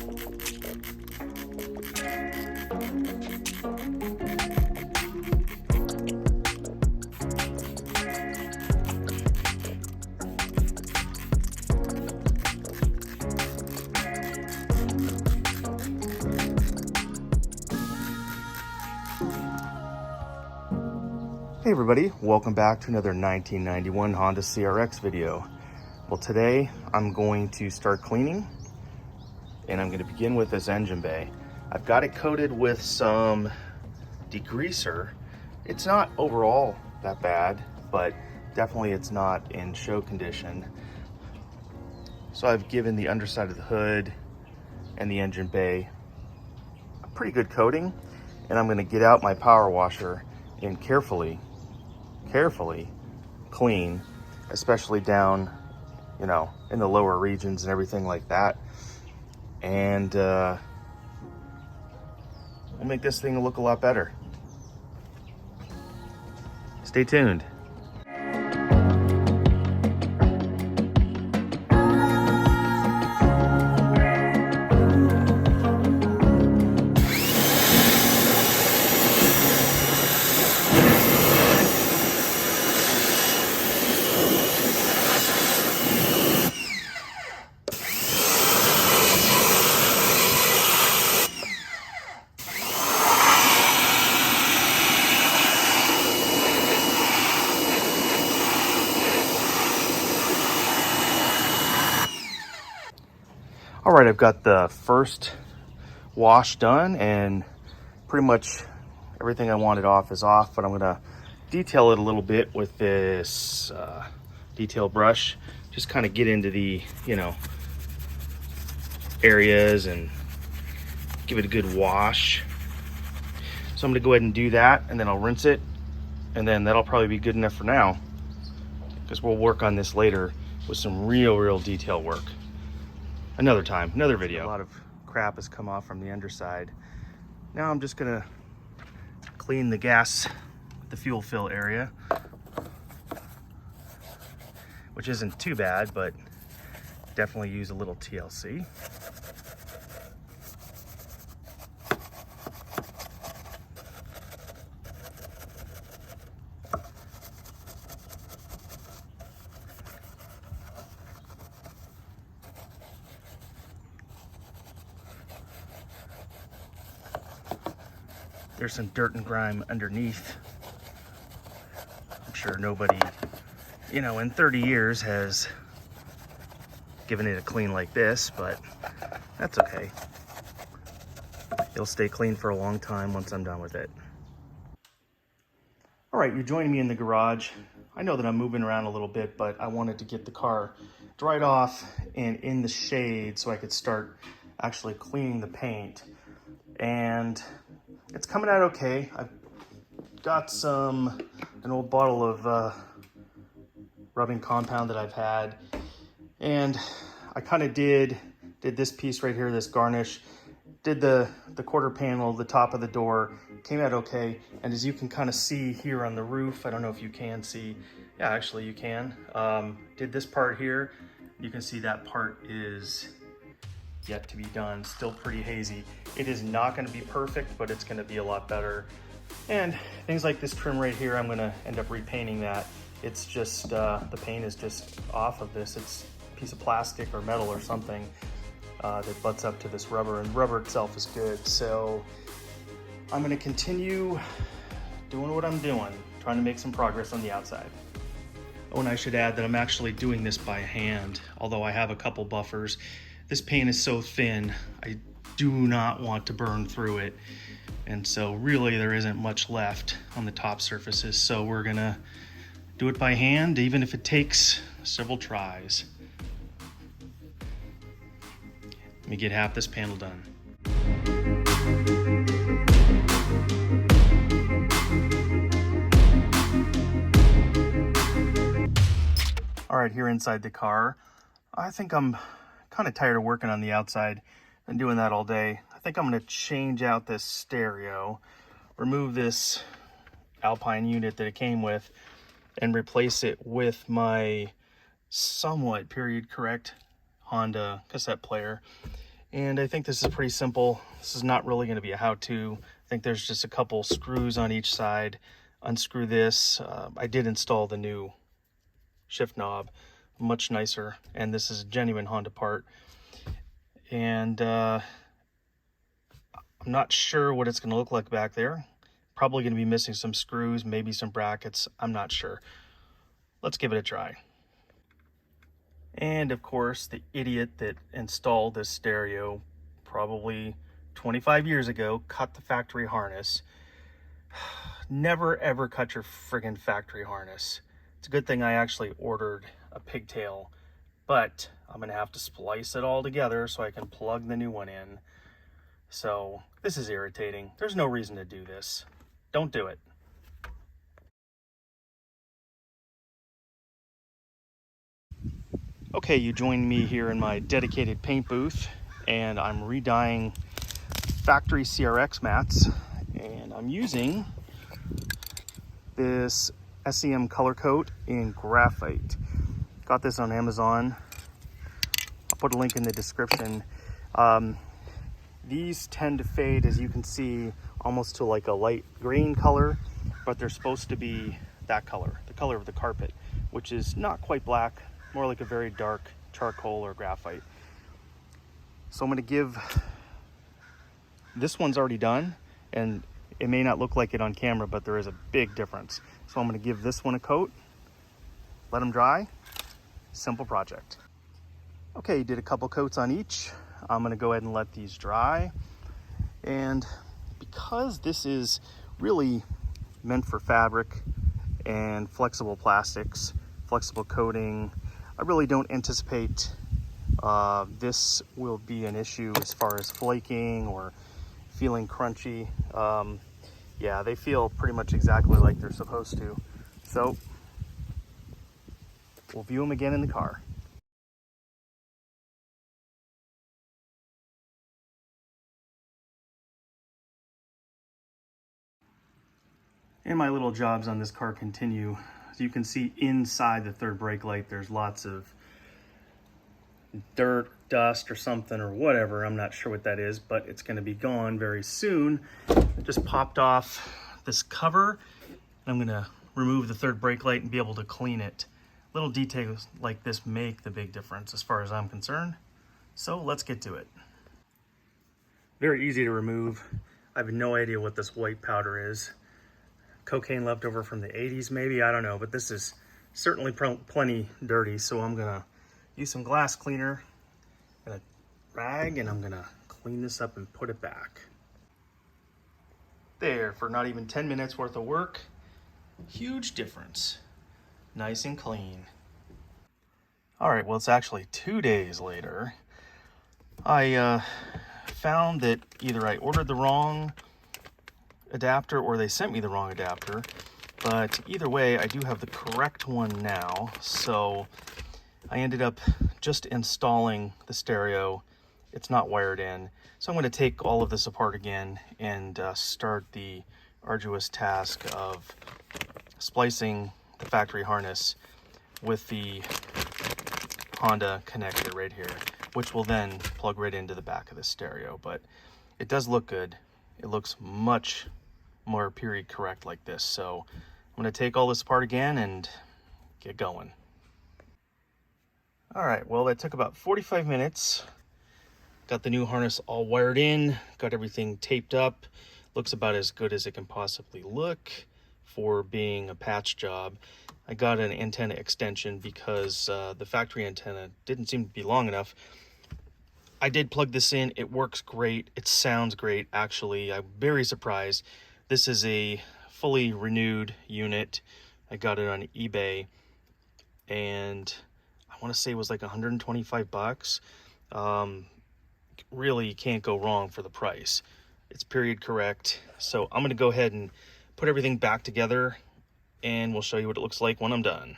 Hey everybody, welcome back to another 1991 Honda CRX video. Well, today I'm going to start cleaning and I'm going to begin with this engine bay. I've got it coated with some degreaser. It's not overall that bad, but definitely it's not in show condition. So I've given the underside of the hood and the engine bay a pretty good coating, and I'm going to get out my power washer and carefully clean, especially down, in the lower regions and everything like that. And we'll make this thing look a lot better. Stay tuned. All right, I've got the first wash done and pretty much everything I wanted off is off, but I'm gonna detail it a little bit with this detail brush. Just kind of get into the, areas and give it a good wash. So I'm gonna go ahead and do that, and then I'll rinse it, and then that'll probably be good enough for now, because we'll work on this later with some real detail work. Another time, another video. A lot of crap has come off from the underside. Now I'm just gonna clean the gas, the fuel fill area, which isn't too bad, but definitely use a little TLC. There's some dirt and grime underneath. I'm sure nobody, in 30 years has given it a clean like this, but that's okay. It'll stay clean for a long time once I'm done with it. All right, you're joining me in the garage. I know that I'm moving around a little bit, but I wanted to get the car dried off and in the shade so I could start actually cleaning the paint. And it's coming out okay. I've got an old bottle of rubbing compound that I've had, and I kind of did this piece right here, this garnish, did the quarter panel, the top of the door, came out okay. And as you can kind of see here on the roof, I don't know if you can see, yeah, actually you can, did this part here. You can see that part is yet to be done, still pretty hazy. It is not going to be perfect, but it's going to be a lot better. And things like this trim right here, I'm going to end up repainting that. It's just, the paint is just off of this. It's a piece of plastic or metal or something that butts up to this rubber, and rubber itself is good. So I'm going to continue doing what I'm doing, trying to make some progress on the outside. Oh, and I should add that I'm actually doing this by hand, although I have a couple buffers. This paint is so thin, I do not want to burn through it. And so really there isn't much left on the top surfaces. So we're gonna do it by hand, even if it takes several tries. Let me get half this panel done. All right, here inside the car, I think I'm kind of tired of working on the outside. Been doing that all day. I think I'm gonna change out this stereo, remove this Alpine unit that it came with, and replace it with my somewhat period correct Honda cassette player. And I think this is pretty simple. This is not really going to be a how-to. I think there's just a couple screws on each side. Unscrew this. I did install the new shift knob, much nicer, and this is a genuine Honda part. And I'm not sure what it's going to look like back there. Probably going to be missing some screws, maybe some brackets. I'm not sure. Let's give it a try. And of course, the idiot that installed this stereo probably 25 years ago cut the factory harness. Never ever cut your friggin' factory harness. It's a good thing I actually ordered a pigtail, but I'm gonna have to splice it all together so I can plug the new one in. So this is irritating. There's no reason to do this. Don't do it. Okay, you joined me here in my dedicated paint booth, and I'm re-dyeing factory CRX mats, and I'm using this SEM color coat in graphite. Got this on Amazon. I'll put a link in the description. These tend to fade, as you can see, almost to like a light green color, but they're supposed to be that color, the color of the carpet, which is not quite black, more like a very dark charcoal or graphite. So I'm going to give, this one's already done, and it may not look like it on camera, but there is a big difference. So I'm going to give this one a coat, let them dry. Simple project. Okay, did a couple coats on each. I'm going to go ahead and let these dry. And because this is really meant for fabric and flexible plastics, flexible coating, I really don't anticipate this will be an issue as far as flaking or feeling crunchy. Yeah, they feel pretty much exactly like they're supposed to. So we'll view them again in the car. And my little jobs on this car continue. As you can see inside the third brake light, there's lots of dirt, dust, or something, or whatever. I'm not sure what that is, but it's going to be gone very soon. I just popped off this cover. I'm going to remove the third brake light and be able to clean it. Little details like this make the big difference as far as I'm concerned. So let's get to it. Very easy to remove. I have no idea what this white powder is. Cocaine left over from the 80s maybe, I don't know, but this is certainly plenty dirty, so I'm gonna use some glass cleaner and a rag, and I'm gonna clean this up and put it back. There, for not even 10 minutes worth of work. Huge difference. Nice and clean. All right, well, it's actually 2 days later. I found that either I ordered the wrong adapter or they sent me the wrong adapter, but either way I do have the correct one now. So I ended up just installing the stereo. It's not wired in, so I'm going to take all of this apart again and start the arduous task of splicing the factory harness with the Honda connector right here, which will then plug right into the back of the stereo. But it does look good. It looks much more period correct like this. So I'm going to take all this apart again and get going. All right, well, that took about 45 minutes. Got the new harness all wired in, got everything taped up. Looks about as good as it can possibly look for being a patch job. I got an antenna extension because the factory antenna didn't seem to be long enough. I did plug this in. It works great. It sounds great, actually. I'm very surprised. This is a fully renewed unit. I got it on eBay, and I want to say it was like 125 bucks. Really can't go wrong for the price. It's period correct. So I'm going to go ahead and put everything back together, and we'll show you what it looks like when I'm done.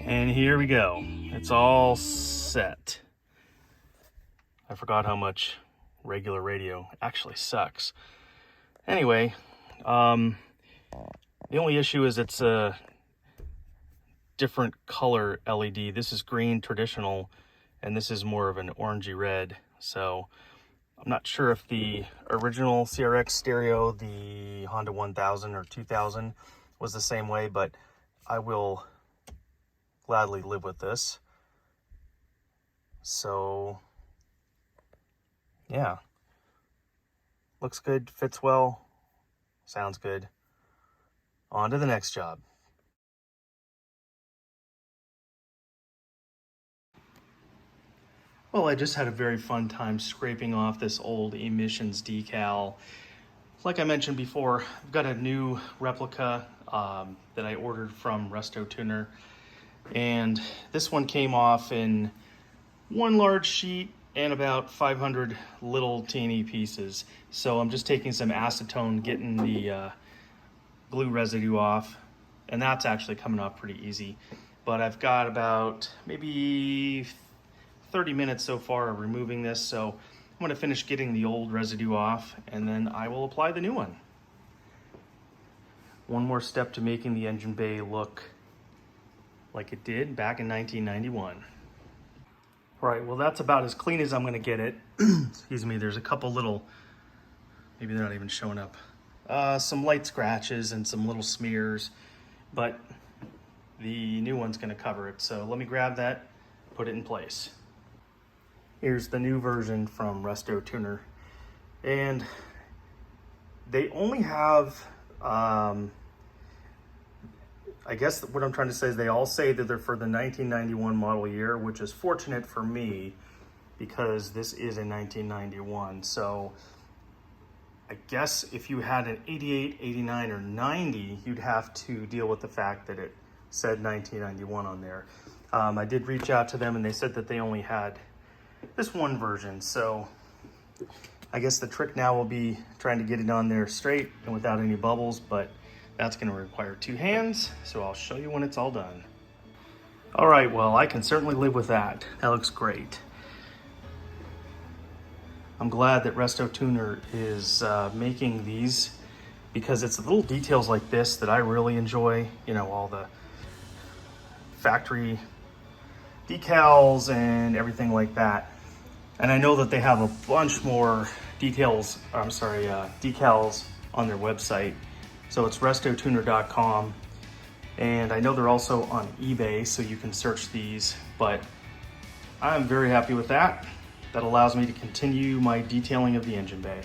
And here we go. It's all set. I forgot how much regular radio actually sucks. Anyway, the only issue is it's a different color LED. This is green traditional, and this is more of an orangey red. So I'm not sure if the original CRX stereo, the Honda 1000 or 2000, was the same way, but I will gladly live with this. So yeah, looks good, fits well, sounds good. On to the next job. Well, I just had a very fun time scraping off this old emissions decal. Like I mentioned before, I've got a new replica that I ordered from Resto Tuner, and this one came off in one large sheet and about 500 little teeny pieces. So I'm just taking some acetone, getting the glue residue off, and that's actually coming off pretty easy. But I've got about maybe 30 minutes so far of removing this, so I'm going to finish getting the old residue off, and then I will apply the new one. One more step to making the engine bay look like it did back in 1991. All right, well, that's about as clean as I'm going to get it. Excuse me, there's a couple little, maybe they're not even showing up, some light scratches and some little smears, but the new one's going to cover it. So let me grab that, put it in place. Here's the new version from Resto Tuner, and they only have, I guess what I'm trying to say is they all say that they're for the 1991 model year, which is fortunate for me because this is a 1991. So I guess if you had an 88, 89, or 90, you'd have to deal with the fact that it said 1991 on there. I did reach out to them and they said that they only had this one version. So I guess the trick now will be trying to get it on there straight and without any bubbles, but that's going to require two hands. So I'll show you when it's all done. All right, well, I can certainly live with that. That looks great. I'm glad that Resto Tuner is making these because it's the little details like this that I really enjoy. You know, all the factory decals and everything like that. And I know that they have a bunch more decals on their website. So it's restotuner.com. And I know they're also on eBay, so you can search these, but I'm very happy with that. That allows me to continue my detailing of the engine bay.